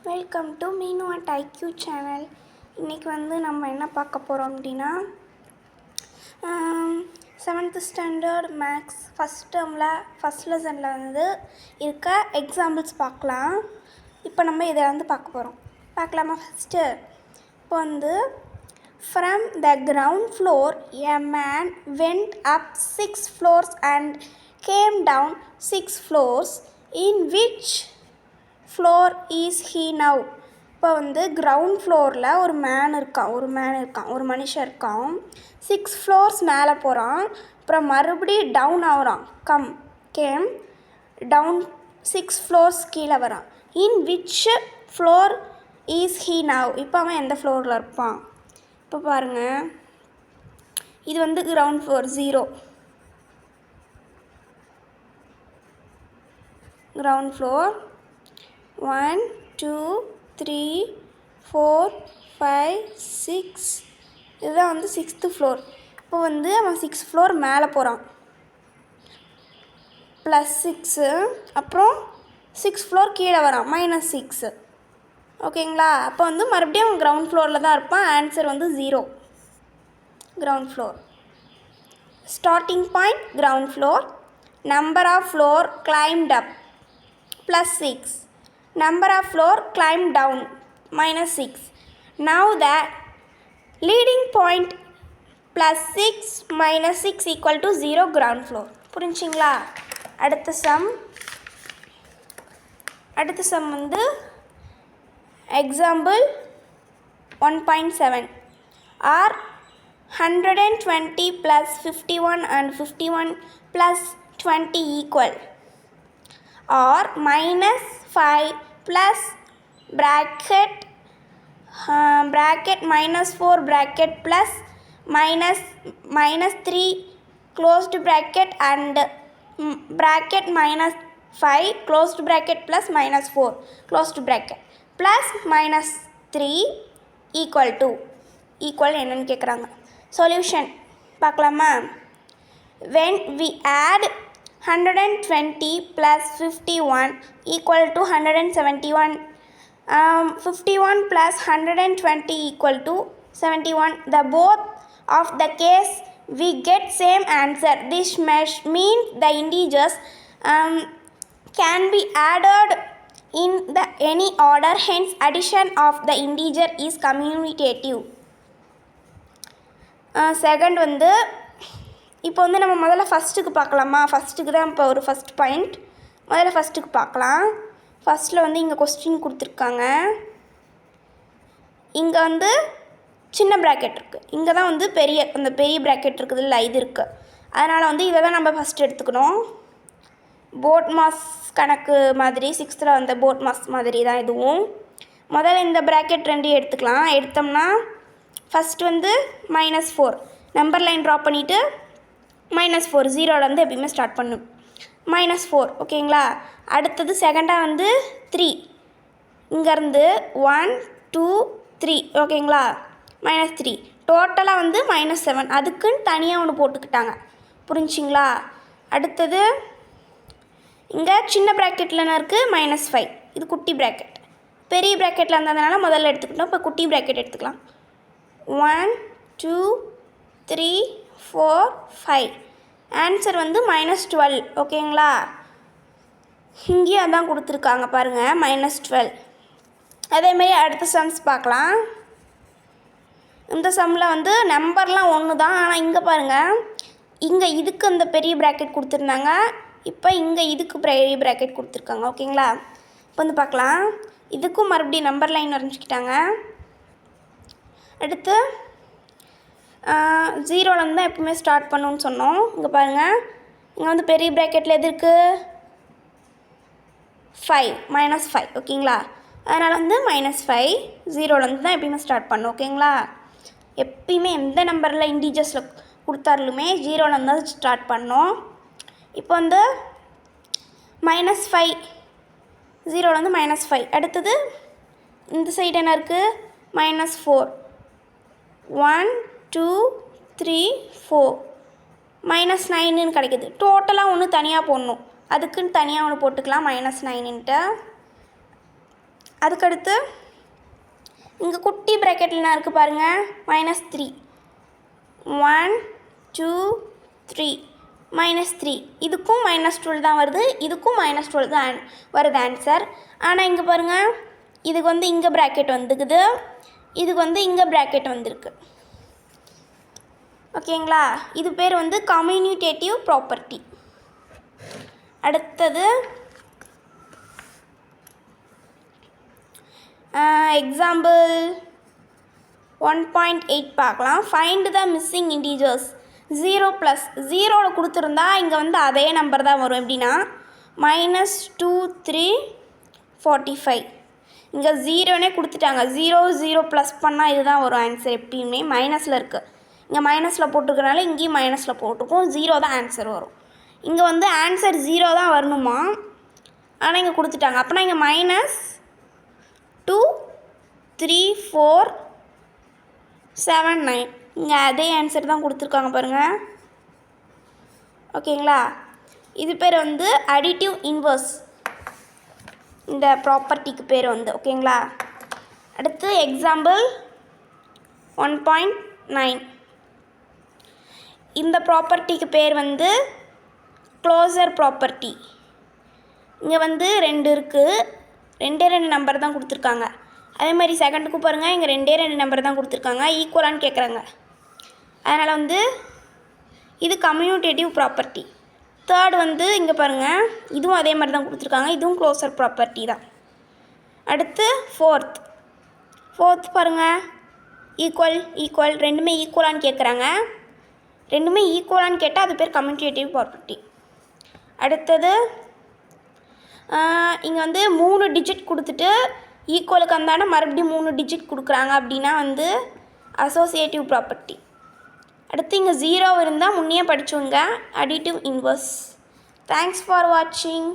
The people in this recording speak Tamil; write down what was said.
வெல்கம் டு மீனு அட் ஐக்யூ சேனல். இன்றைக்கி நம்ம என்ன பார்க்க போகிறோம் அப்படின்னா 7th ஸ்டாண்டர்ட் மேக்ஸ் ஃபஸ்ட் டேர்மில் ஃபஸ்ட் லெசனில் இருக்க எக்ஸாம்பிள்ஸ் பார்க்கலாம். இப்போ நம்ம இதை பார்க்க போகிறோம். பார்க்கலாமா? ஃபஸ்ட்டு இப்போ from the ground floor a man went up 6 floors and came down 6 floors. In which floor is he now? இப்போ கிரவுண்ட் ஃப்ளோரில் ஒரு மனுஷன் இருக்கான். 6 floors மேலே போகிறான், அப்புறம் மறுபடியும் டவுன் ஆகுறான். கேம் டவுன் 6 floors கீழே வரான். இன் which floor is he now? இப்போ அவன் எந்த ஃப்ளோரில் இருப்பான்? இப்போ பாருங்கள், இது கிரவுண்ட் ஃப்ளோர் 0. கிரவுண்ட் ஃப்ளோர் 1 2 3 4 5 6, இதுதான் 6th ஃப்ளோர். இப்போ அவன் 6 floor மேலே போகிறான், +6, அப்புறம் 6 floor கீழே வரான், -6. ஓகேங்களா? அப்போ மறுபடியும் அவன் கிரவுண்ட் ஃப்ளோரில் தான் இருப்பான். Answer 0. Ground floor. Starting point ground floor. Number of floor climbed up +6. Number of floor climbed down -6. Now the leading point +6 -6 equal to 0 ground floor. புரிஞ்சிங்களா? அடுத்த some example 1.7. Are 120 plus 51 and 51 plus 20 equal? Or -5 plus bracket -4 bracket plus -3 closed bracket and bracket -5 closed bracket plus -4 closed bracket plus -3 equal என்னன்னு கேட்குறாங்க. சொல்யூஷன் பார்க்கலாமா? when we add 120 plus 51 equal to 171. 51 plus 120 equal to 71. The both of the case we get same answer. This means the integers can be added in any order. Hence addition of the integer is commutative. Second இப்போ நம்ம முதல்ல ஃபஸ்ட்டுக்கு பார்க்கலாமா? ஃபஸ்ட்டுக்கு தான் இப்போ ஒரு ஃபஸ்ட் பாயிண்ட். முதல்ல ஃபஸ்ட்டுக்கு பார்க்கலாம். ஃபஸ்ட்டில் இங்கே கொஸ்டின் கொடுத்துருக்காங்க. இங்கே சின்ன ப்ராக்கெட் இருக்குது, இங்கே தான் அந்த பெரிய ப்ராக்கெட் இருக்குது இல்லை, இது இருக்குது. அதனால் இதை தான் நம்ம ஃபஸ்ட் எடுத்துக்கணும். போட் மாஸ் கணக்கு மாதிரி 6th போட் மாஸ் மாதிரி தான் இதுவும். முதல்ல இந்த ப்ராக்கெட் 2 எடுத்துக்கலாம். எடுத்தோம்னா ஃபஸ்ட்டு -4 நம்பர் லைன் ட்ராப் பண்ணிவிட்டு -4 0 எப்பயுமே ஸ்டார்ட் பண்ணும். -4 ஓகேங்களா? அடுத்தது செகண்டாக 3, இங்கேருந்து 1 2 3 ஓகேங்களா? -3 டோட்டலாக -7. அதுக்குன்னு தனியாக ஒன்று போட்டுக்கிட்டாங்க. புரிஞ்சிங்களா? அடுத்தது இங்கே சின்ன ப்ராக்கெட்டில் என்ன இருக்குது? -5. இது குட்டி ப்ராக்கெட். பெரிய ப்ராக்கெட்டில் இருந்ததுனால முதல்ல எடுத்துக்கிட்டோம். இப்போ குட்டி ப்ராக்கெட் எடுத்துக்கலாம். 1 2 3 4 5. ஆன்சர் -12. ஓகேங்களா? இங்கேயும் அதான் கொடுத்துருக்காங்க பாருங்கள், -12. அதேமாரி அடுத்த சம்ஸ் பார்க்கலாம். இந்த சம்மில் நம்பர்லாம் ஒன்று தான், ஆனால் இங்கே பாருங்கள், இங்கே இதுக்கு அந்த பெரிய ப்ராக்கெட் கொடுத்துருந்தாங்க, இப்போ இங்கே இதுக்கு பெரிய ப்ராக்கெட் கொடுத்துருக்காங்க. ஓகேங்களா? இப்போ பார்க்கலாம். இதுக்கும் மறுபடியும் நம்பர் லைன் வரைஞ்சிக்கிட்டாங்க. அடுத்து 0 தான் எப்பவுமே ஸ்டார்ட் பண்ணணுன்னு சொன்னோம். இங்கே பாருங்கள், இங்கே பெரிய ப்ராக்கெட்டில் எது இருக்குது? 5 -5 ஓகேங்களா? அதனால் -5 0 தான் எப்பயுமே ஸ்டார்ட் பண்ணணும். ஓகேங்களா? எப்பயுமே எந்த நம்பரில் இன்டீஜர்ஸில் கொடுத்தாலுமே 0 தான் ஸ்டார்ட் பண்ணோம். இப்போ -5 0 -5. அடுத்தது இந்த சைடு என்ன இருக்குது? -4 1 2 3 4 -9ன்னு கிடைக்கிது. டோட்டலாக ஒன்று தனியாக போடணும், அதுக்குன்னு தனியாக ஒன்று போட்டுக்கலாம் -9ன்ட்டு. அதுக்கடுத்து இங்கே குட்டி ப்ராக்கெட்டில் நான் இருக்குது பாருங்கள், -3 1 2 3 -3 இதுக்கும் -12 தான் வருது, இதுக்கும் -12 தான் வருது ஆன்சர். ஆனால் இங்கே பாருங்கள், இதுக்கு வந்து இங்கே ப்ராக்கெட் வந்துக்குது, இதுக்கு வந்து இங்கே ப்ராக்கெட் வந்திருக்கு. ஓகேங்களா? இது பேர் வந்து கம்யூனிடேட்டிவ் ப்ராப்பர்ட்டி. அடுத்தது எக்ஸாம்பிள் 1.8 பார்க்கலாம். ஃபைண்ட் த மிஸ்ஸிங் இன்டீஜர்ஸ் 0 + 0 கொடுத்துருந்தா இங்கே வந்து அதே நம்பர் தான் வரும். எப்படின்னா -2 3 45. இங்கே 0னே கொடுத்துட்டாங்க, 0 0 ப்ளஸ் பண்ணால் இதுதான் வரும் ஆன்சர். எப்பயுமே மைனஸில் இருக்குது, இங்கே மைனஸில் போட்டிருக்கனால இங்கேயும் மைனஸில் போட்டிருக்கோம், 0 தான் ஆன்சர் வரும். இங்கே வந்து ஆன்சர் 0 தான் வரணுமா, ஆனால் இங்கே கொடுத்துட்டாங்க. அப்படின்னா இங்கே -2 3 4 7 9 இங்கே அதே ஆன்சர் தான் கொடுத்துருக்காங்க பாருங்கள். ஓகேங்களா? இது பேர் வந்து அடிட்டிவ் இன்வர்ஸ், இந்த ப்ராப்பர்ட்டிக்கு பேர் வந்து. ஓகேங்களா? அடுத்து எக்ஸாம்பிள் 1.9. இந்த ப்ராப்பர்ட்டிக்கு பேர் வந்து க்ளோசர் ப்ராப்பர்ட்டி. இங்கே வந்து 2 இருக்குது, 2 நம்பர் தான் கொடுத்துருக்காங்க. அதே மாதிரி செகண்டுக்கு பாருங்கள், இங்கே 2 நம்பர் தான் கொடுத்துருக்காங்க, ஈக்குவலான்னு கேட்குறாங்க. அதனால் வந்து இது கம்யூனிடேட்டிவ் ப்ராப்பர்ட்டி. தேர்ட் வந்து இங்கே பாருங்கள், இதுவும் அதே மாதிரி தான் கொடுத்துருக்காங்க, இதுவும் க்ளோசர் ப்ராப்பர்ட்டி தான். அடுத்து ஃபோர்த் பாருங்கள், ஈக்குவல் ரெண்டுமே ஈக்குவலான்னு கேட்குறாங்க. ரெண்டுமே ஈக்குவலான்னு கேட்டால் அது பேர் கம்யூனிடேட்டிவ் ப்ராப்பர்ட்டி. அடுத்தது இங்கே வந்து 3 டிஜிட் கொடுத்துட்டு ஈக்குவலுக்கு வந்தாலும் மறுபடியும் 3 டிஜிட் கொடுக்குறாங்க, அப்படின்னா வந்து அசோசியேட்டிவ் ப்ராப்பர்ட்டி. அடுத்து இங்கே 0 இருந்தால் முன்னையே படித்தவங்க அடிட்டிவ் இன்வர்ஸ். தேங்க்ஸ் ஃபார் வாட்சிங்.